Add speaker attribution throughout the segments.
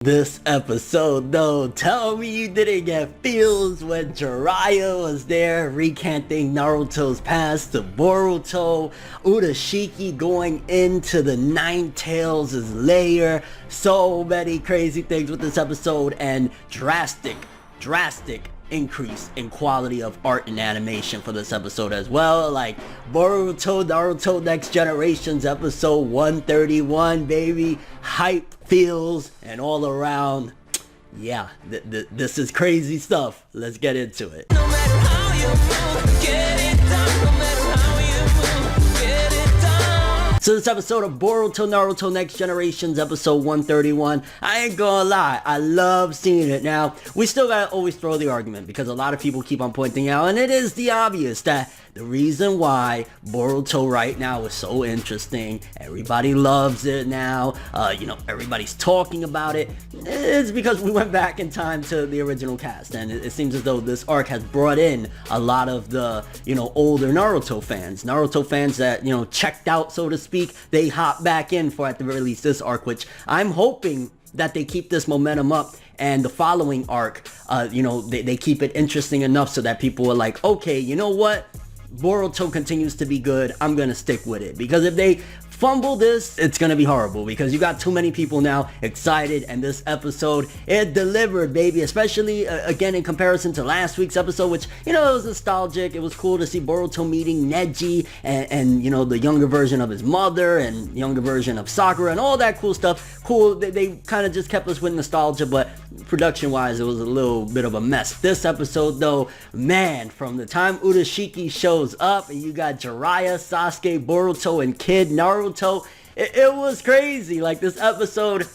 Speaker 1: This episode though, tell me you didn't get feels when Jiraiya was there recanting Naruto's past to Boruto, Urashiki going into the Nine Tails' lair, so many crazy things with this episode, and drastic increase in quality of art and animation for this episode as well. Like Boruto, Naruto Next Generations episode 131, baby. Hype, feels, and all around. Yeah, this is crazy stuff. Let's get into it. No matter how you move, get it done. No matter how you move, get it done. So this episode of Boruto Naruto Next Generations episode 131, I ain't gonna lie, I love seeing it. Now, we still gotta always throw the argument because a lot of people keep on pointing out, and it is the obvious that the reason why Boruto right now is so interesting, everybody loves it now, everybody's talking about it, is because we went back in time to the original cast, and it seems as though this arc has brought in a lot of the, older Naruto fans that, checked out, so to speak. They hop back in for, at the very least, this arc, which I'm hoping that they keep this momentum up, and the following arc, they keep it interesting enough so that people are like, okay, you know what? Boruto continues to be good. I'm gonna stick with it, because if they fumble this, it's gonna be horrible, because you got too many people now excited, and this episode, it delivered, baby. Especially again in comparison to last week's episode, which it was nostalgic. It was cool to see Boruto meeting Neji and the younger version of his mother and younger version of Sakura and all that cool stuff. Cool. They kind of just kept us with nostalgia, but production wise it was a little bit of a mess. This episode though, man, from the time Urashiki shows up and you got Jiraiya, Sasuke, Boruto, and Kid Naruto, it was crazy. Like, this episode,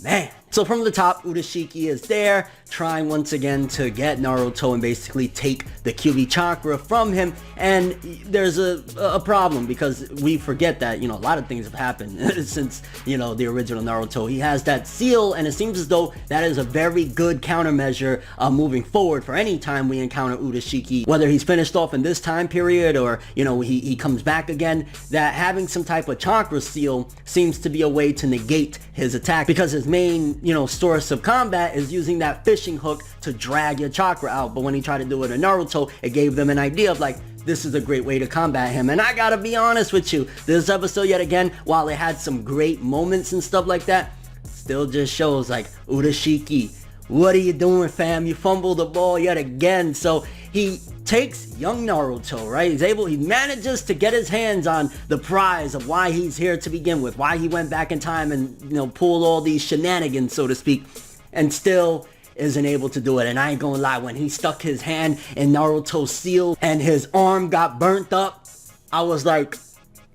Speaker 1: man. So from the top, Urashiki is there, trying once again to get Naruto and basically take the Kyuubi chakra from him. And there's a problem, because we forget that, a lot of things have happened since, the original Naruto. He has that seal, and it seems as though that is a very good countermeasure moving forward for any time we encounter Urashiki, whether he's finished off in this time period or, he comes back again, that having some type of chakra seal seems to be a way to negate his attack, because his main source of combat is using that fishing hook to drag your chakra out. But when he tried to do it in Naruto, it gave them an idea of like, this is a great way to combat him. And I gotta be honest with you, this episode yet again, while it had some great moments and stuff like that, still just shows like, Urashiki, what are you doing, fam? You fumbled the ball yet again. So he takes young Naruto, right? He manages to get his hands on the prize of why he's here to begin with, why he went back in time and, pulled all these shenanigans, so to speak, and still isn't able to do it. And I ain't gonna lie, when he stuck his hand in Naruto's seal and his arm got burnt up, I was like,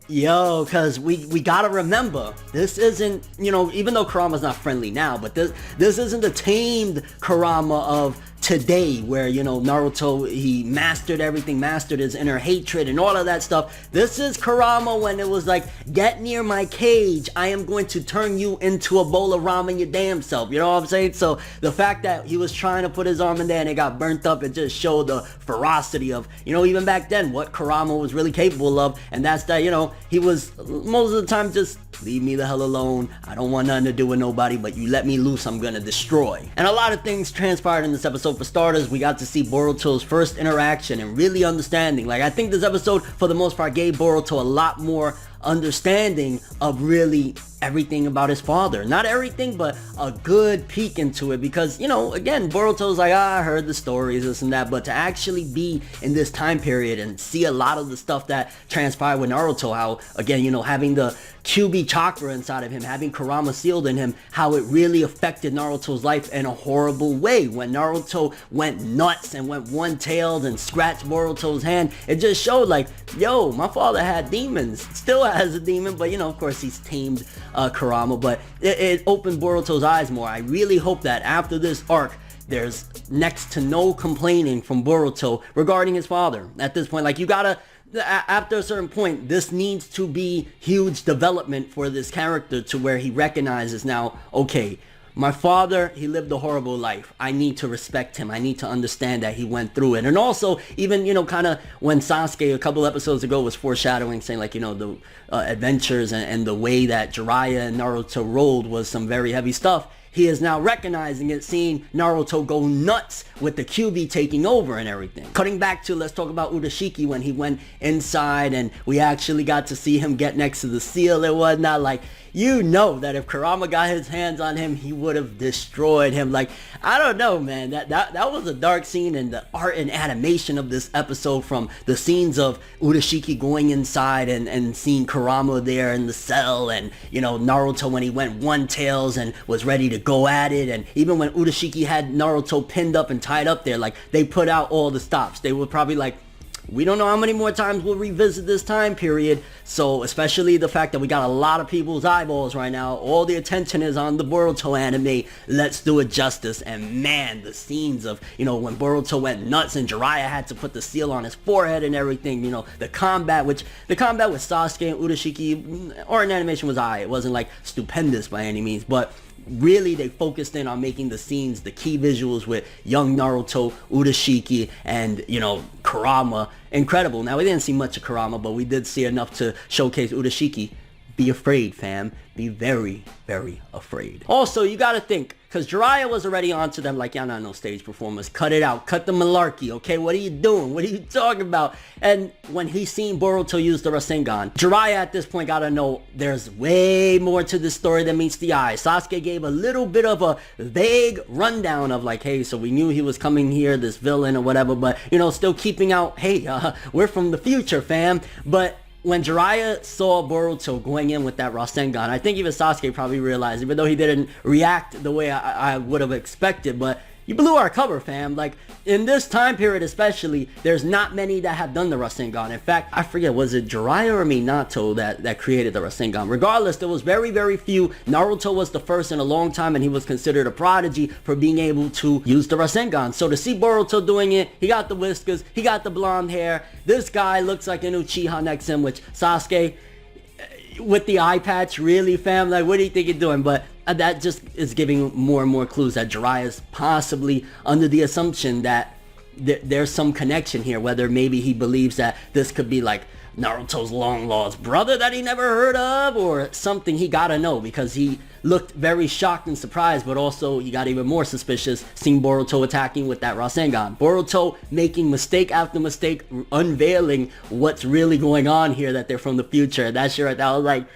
Speaker 1: yo, because we gotta remember, this isn't, even though Kurama's not friendly now, but this isn't the tamed Kurama of today, where Naruto, he mastered everything, mastered his inner hatred and all of that stuff. This is Kurama when it was like, get near my cage, I am going to turn you into a bowl of ramen your damn self. You know what I'm saying? So the fact that he was trying to put his arm in there and it got burnt up, it just showed the ferocity of, even back then, what Kurama was really capable of. And that's that, he was most of the time just, leave me the hell alone, I don't want nothing to do with nobody, but you let me loose, I'm gonna destroy. And a lot of things transpired in this episode. For starters, we got to see Boruto's first interaction and really understanding. Like, I think this episode, for the most part, gave Boruto a lot more understanding of really everything about his father. Not everything, but a good peek into it, because again, Boruto's like, I heard the stories, this and that, but to actually be in this time period and see a lot of the stuff that transpired with Naruto, how again, having the Kyuubi chakra inside of him, having Kurama sealed in him, how it really affected Naruto's life in a horrible way. When Naruto went nuts and went one-tailed and scratched Boruto's hand, it just showed like, yo, my father had demons, still has a demon, but of course he's tamed Kurama, but it opened Boruto's eyes more. I really hope that after this arc, there's next to no complaining from Boruto regarding his father. At this point, like, you gotta, after a certain point, this needs to be huge development for this character, to where he recognizes now, okay, my father, he lived a horrible life. I need to respect him. I need to understand that he went through it. And also, even, kind of when Sasuke a couple episodes ago was foreshadowing, saying like, the adventures and the way that Jiraiya and Naruto rolled was some very heavy stuff. he is now recognizing it, seeing Naruto go nuts with the QB taking over and everything. Cutting back to, let's talk about Urashiki when he went inside and we actually got to see him get next to the seal and whatnot. Like, you know that if Kurama got his hands on him, he would have destroyed him. Like, I don't know, man. That was a dark scene, and the art and animation of this episode, from the scenes of Urashiki going inside and seeing Kurama there in the cell, and, you know, Naruto when he went one tails and was ready to go at it, and even when Urashiki had Naruto pinned up and tied up there, like, they put out all the stops. They were probably like, we don't know how many more times we'll revisit this time period. So especially the fact that we got a lot of people's eyeballs right now. All the attention is on the Boruto anime. Let's do it justice. And man, the scenes of, you know, when Boruto went nuts and Jiraiya had to put the seal on his forehead and everything. You know, the combat with Sasuke and Urashiki, art and animation was alright. It wasn't like stupendous by any means, but really they focused in on making the scenes, the key visuals with young Naruto, Urashiki, and, you know, Kurama incredible. Now, we didn't see much of Kurama, but we did see enough to showcase Urashiki. Be afraid, fam. Be very, very afraid. Also, you gotta think, because Jiraiya was already onto them like, y'all not no stage performers. Cut it out. Cut the malarkey, okay? What are you doing? What are you talking about? And when he seen Boruto use the Rasengan, Jiraiya at this point gotta know there's way more to this story than meets the eye. Sasuke gave a little bit of a vague rundown of like, hey, so we knew he was coming here, this villain or whatever, but, you know, still keeping out, hey, we're from the future, fam. But when Jiraiya saw Boruto going in with that Rasengan, I think even Sasuke probably realized, even though he didn't react the way I would have expected, but you blew our cover, fam. Like, in this time period especially, there's not many that have done the Rasengan. In fact, I forget, was it Jiraiya or Minato that created the Rasengan? Regardless, there was very, very few. Naruto was the first in a long time, and he was considered a prodigy for being able to use the Rasengan. So to see Boruto doing it, he got the whiskers, he got the blonde hair. This guy looks like an Uchiha next to him, which Sasuke, with the eye patch, really, fam? Like, what do you think you're doing? But that just is giving more and more clues that Jiraiya's possibly under the assumption that there's some connection here, whether maybe he believes that this could be like Naruto's long-lost brother that he never heard of, or something. He gotta know, because he looked very shocked and surprised, but also he got even more suspicious seeing Boruto attacking with that Rasengan. Boruto making mistake after mistake, unveiling what's really going on here, that they're from the future. That shit right there, I was like,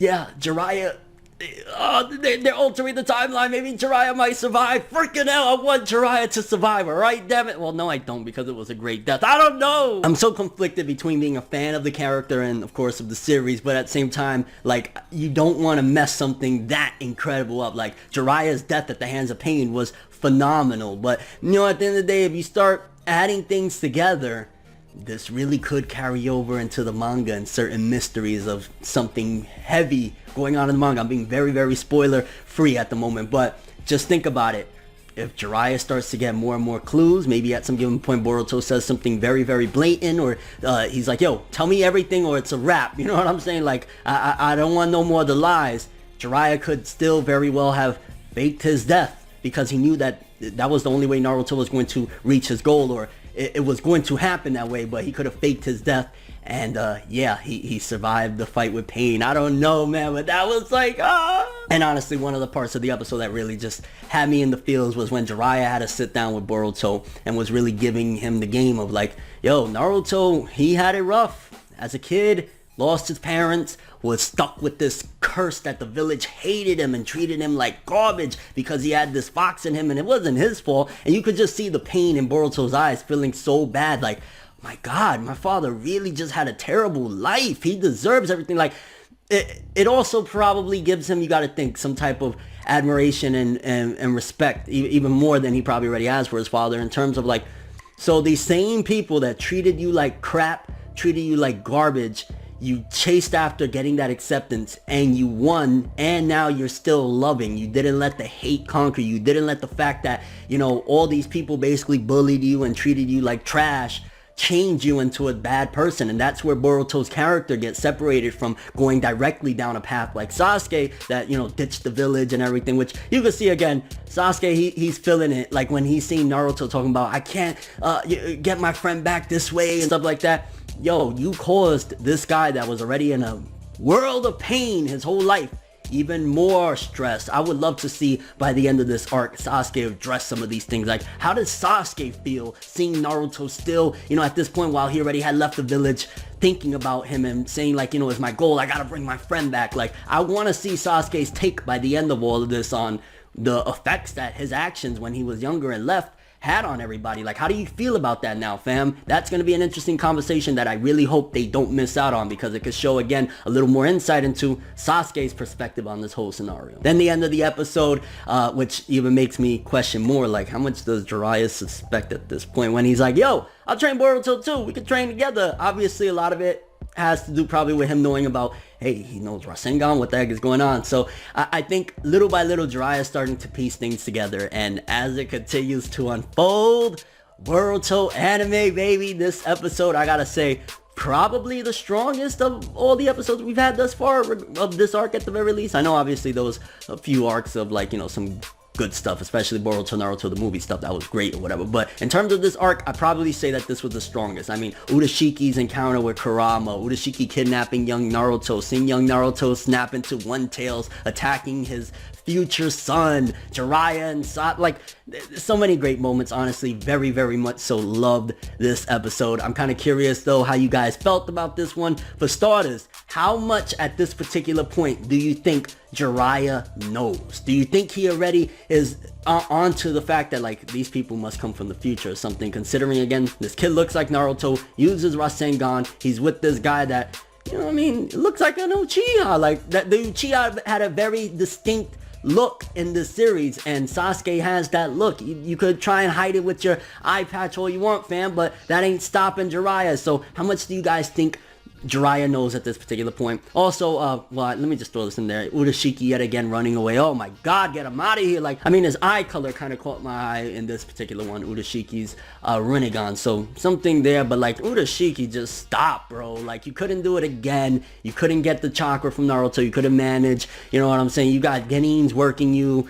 Speaker 1: yeah, Jiraiya, they're altering the timeline. Maybe Jiraiya might survive. Freaking hell, I want Jiraiya to survive, alright, damn it. Well, no, I don't, because it was a great death. I don't know. I'm so conflicted between being a fan of the character and, of course, of the series, but at the same time, like, you don't want to mess something that incredible up. Like, Jiraiya's death at the hands of Pain was phenomenal, but, you know, at the end of the day, if you start adding things together, this really could carry over into the manga and certain mysteries of something heavy going on in the manga. I'm being very, very spoiler free at the moment, but just think about it. If Jiraiya starts to get more and more clues, maybe at some given point Boruto says something very, very blatant, or he's like, yo, tell me everything or it's a wrap. You know what I'm saying? Like, I don't want no more of the lies. Jiraiya could still very well have faked his death, because he knew that that was the only way Naruto was going to reach his goal, or it was going to happen that way, but he could have faked his death. And yeah, he survived the fight with Pain. I don't know, man, but that was like, ah. And honestly, one of the parts of the episode that really just had me in the feels was when Jiraiya had to sit down with Boruto and was really giving him the game of like, yo, Naruto, he had it rough as a kid, lost his parents, was stuck with this curse that the village hated him and treated him like garbage because he had this fox in him, and it wasn't his fault. And you could just see the pain in Boruto's eyes, feeling so bad, like, my God, my father really just had a terrible life. He deserves everything. Like, it also probably gives him, you got to think, some type of admiration and respect, even more than he probably already has for his father, in terms of like, so these same people that treated you like crap, treated you like garbage, you chased after getting that acceptance and you won, and now you're still loving. You didn't let the hate conquer you. You didn't let the fact that, you know, all these people basically bullied you and treated you like trash change you into a bad person. And that's where Boruto's character gets separated from going directly down a path like Sasuke that, you know, ditched the village and everything, which you can see again. Sasuke, he's feeling it, like when he's seen Naruto talking about, I can't get my friend back this way and stuff like that. Yo, you caused this guy that was already in a world of pain his whole life. even more stressed. I would love to see by the end of this arc, Sasuke address some of these things. Like, how does Sasuke feel seeing Naruto still, you know, at this point, while he already had left the village, thinking about him and saying, like, you know, it's my goal, I gotta bring my friend back. Like, I want to see Sasuke's take by the end of all of this on the effects that his actions when he was younger and left had on everybody. Like, how do you feel about that now, fam? That's going to be an interesting conversation that I really hope they don't miss out on, because it could show, again, a little more insight into Sasuke's perspective on this whole scenario. Then the end of the episode, which even makes me question more, like, how much does Jiraiya suspect at this point when he's like, yo, I'll train Boruto too, we can train together. Obviously, a lot of it has to do probably with him knowing about, hey, he knows Rasengan, what the heck is going on. So I think little by little, Jiraiya is starting to piece things together, and as it continues to unfold, Boruto anime, baby, this episode, I gotta say, probably the strongest of all the episodes we've had thus far of this arc at the very least. I know obviously there was a few arcs of, like, you know, some good stuff, especially Boruto, Naruto, the movie stuff, that was great or whatever, but in terms of this arc, I'd probably say that this was the strongest. I mean, Urashiki's encounter with Kurama, Urashiki kidnapping young Naruto, seeing young Naruto snap into One Tails, attacking his future son, Jiraiya and like, so many great moments, honestly. Very, very much so loved this episode. I'm kind of curious though how you guys felt about this one. For starters, how much at this particular point do you think Jiraiya knows? Do you think he already is onto the fact that, like, these people must come from the future or something, considering, again, this kid looks like Naruto, uses Rasengan, he's with this guy that, you know what I mean, it looks like an Uchiha. Like, that the Uchiha had a very distinct look in this series, and Sasuke has that look. You could try and hide it with your eye patch all you want, fam, but that ain't stopping Jiraiya. So how much do you guys think Jiraiya knows at this particular point? Also, well, let me just throw this in there. Urashiki yet again running away. Oh my god, get him out of here. Like, I mean, his eye color kind of caught my eye in this particular one, Urashiki's Rinnegan. So something there, but like, Urashiki, just stop, bro. Like, you couldn't do it again. You couldn't get the chakra from Naruto. You couldn't manage, you know what I'm saying? You got Genins working you.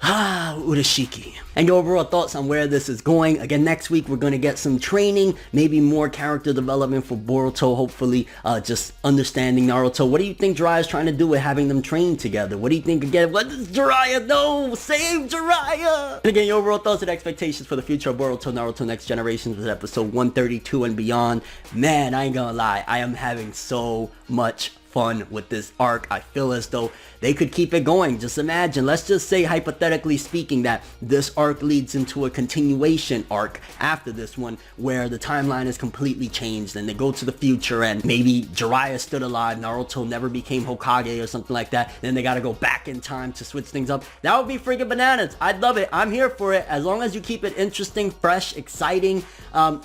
Speaker 1: Urashiki. And your overall thoughts on where this is going. Again, next week we're going to get some training, maybe more character development for Boruto, hopefully just understanding Naruto. What do you think Jiraiya is trying to do with having them train together? What do you think, again, what does Jiraiya know? Save Jiraiya! And again, your overall thoughts and expectations for the future of Boruto, Naruto Next Generations with episode 132 and beyond. Man, I ain't gonna lie, I am having so much fun with this arc. I feel as though they could keep it going. Just imagine, let's just say hypothetically speaking that this arc leads into a continuation arc after this one where the timeline is completely changed and they go to the future and maybe Jiraiya stood alive, Naruto never became Hokage or something like that, then they gotta go back in time to switch things up. That would be freaking bananas. I'd love it. I'm here for it, as long as you keep it interesting, fresh, exciting.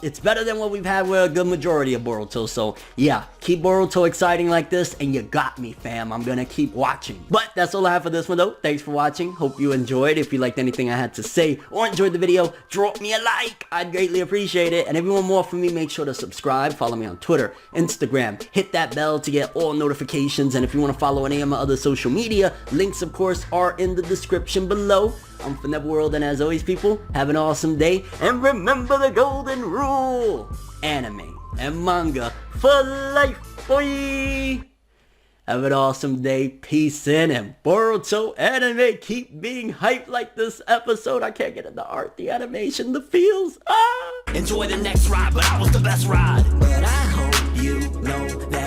Speaker 1: It's better than what we've had with a good majority of Boruto. So yeah, keep Boruto exciting like this and you got me, fam. I'm gonna keep watching. But that's all I have for this one though. Thanks for watching. Hope you enjoyed. If you liked anything I had to say or enjoyed the video, drop me a like. I'd greatly appreciate it. And if you want more from me, make sure to subscribe. Follow me on Twitter, Instagram. Hit that bell to get all notifications. And if you want to follow any of my other social media, links of course are in the description below. I'm ForneverWorld, and as always, people, have an awesome day. And remember the golden rule: anime and manga for life, boy! Have an awesome day. Peace in, and Boruto anime, keep being hyped like this episode. I can't get in the art, the animation, the feels. Enjoy the next ride, but I was the best ride. But I hope you know that